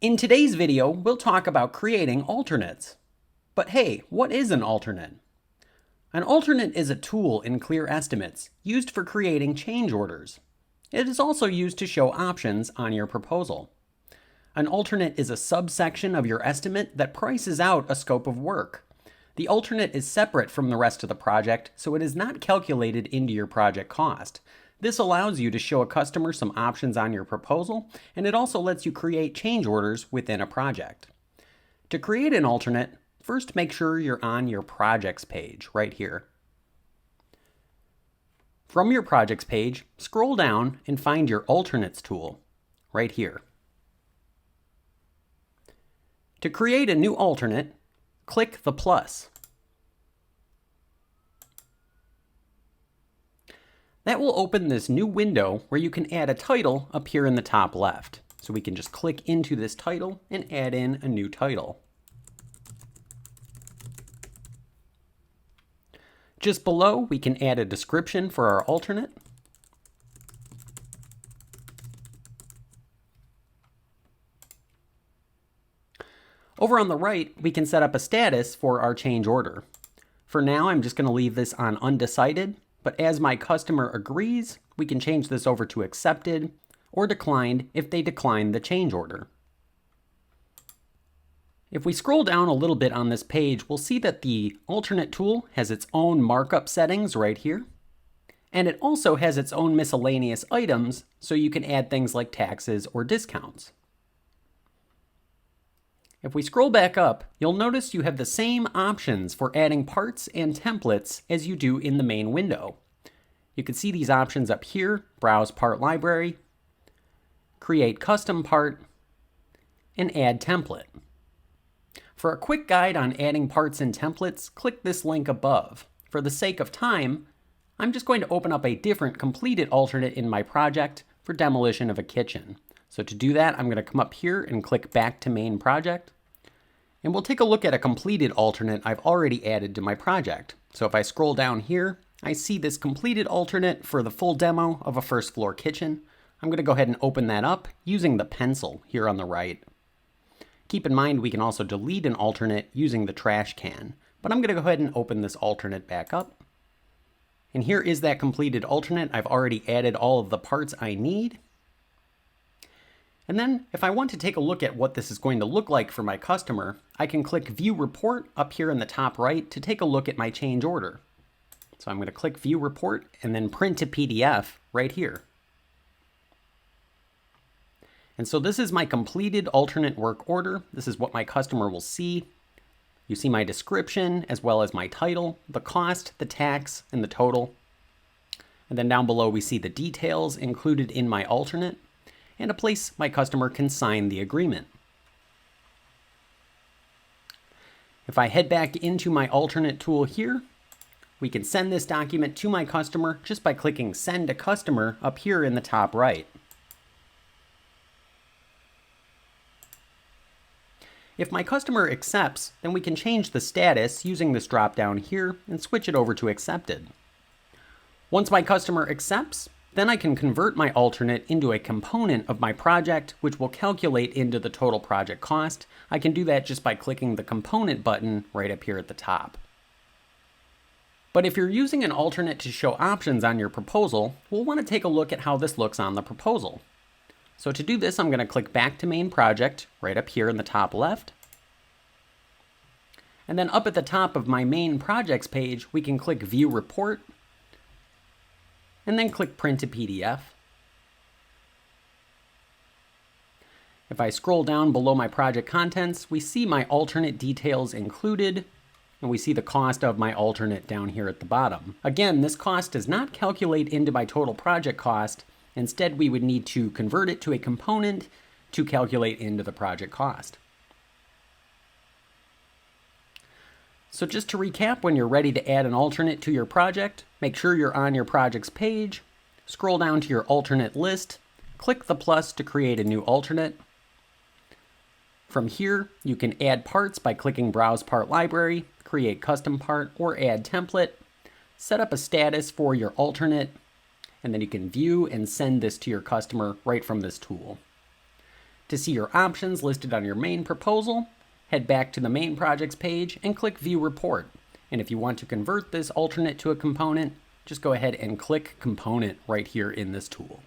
In today's video, we'll talk about creating alternates. But hey, what is an alternate? An alternate is a tool in Clear Estimates used for creating change orders. It is also used to show options on your proposal. An alternate is a subsection of your estimate that prices out a scope of work. The alternate is separate from the rest of the project, so it is not calculated into your project cost. This allows you to show a customer some options on your proposal, and it also lets you create change orders within a project. To create an alternate, first make sure you're on your projects page right here. From your projects page, scroll down and find your alternates tool right here. To create a new alternate, click the plus. That will open this new window where you can add a title up here in the top left. So we can just click into this title and add in a new title. Just below, we can add a description for our alternate. Over on the right, we can set up a status for our change order. For now, I'm just going to leave this on undecided. But as my customer agrees, we can change this over to accepted or declined if they decline the change order. If we scroll down a little bit on this page, we'll see that the alternate tool has its own markup settings right here. And it also has its own miscellaneous items, so you can add things like taxes or discounts. If we scroll back up, you'll notice you have the same options for adding parts and templates as you do in the main window. You can see these options up here: Browse Part Library, Create Custom Part, and Add Template. For a quick guide on adding parts and templates, click this link above. For the sake of time, I'm just going to open up a different completed alternate in my project for demolition of a kitchen. So to do that, I'm going to come up here and click Back to Main Project. And we'll take a look at a completed alternate I've already added to my project. So if I scroll down here, I see this completed alternate for the full demo of a first floor kitchen. I'm going to go ahead and open that up using the pencil here on the right. Keep in mind we can also delete an alternate using the trash can, but I'm going to go ahead and open this alternate back up. And here is that completed alternate. I've already added all of the parts I need. And then if I want to take a look at what this is going to look like for my customer, I can click View Report up here in the top right to take a look at my change order. So I'm going to click View Report and then Print to PDF right here. And so this is my completed alternate work order. This is what my customer will see. You see my description as well as my title, the cost, the tax, and the total. And then down below we see the details included in my alternate, and a place my customer can sign the agreement. If I head back into my alternate tool here, we can send this document to my customer just by clicking Send to Customer up here in the top right. If my customer accepts, then we can change the status using this drop down here and switch it over to Accepted. Once my customer accepts, then I can convert my alternate into a component of my project, which will calculate into the total project cost. I can do that just by clicking the component button right up here at the top. But if you're using an alternate to show options on your proposal, we'll want to take a look at how this looks on the proposal. So to do this, I'm going to click Back to Main Project right up here in the top left. And then up at the top of my main projects page, we can click View Report, and then click Print to PDF. If I scroll down below my project contents, we see my alternate details included, and we see the cost of my alternate down here at the bottom. Again, this cost does not calculate into my total project cost. Instead, we would need to convert it to a component to calculate into the project cost. So just to recap, when you're ready to add an alternate to your project, make sure you're on your projects page, scroll down to your alternate list, click the plus to create a new alternate. From here, you can add parts by clicking Browse Part Library, Create Custom Part, or Add Template, set up a status for your alternate, and then you can view and send this to your customer right from this tool. To see your options listed on your main proposal, head back to the main projects page and click View Report. And if you want to convert this alternate to a component, just go ahead and click Component right here in this tool.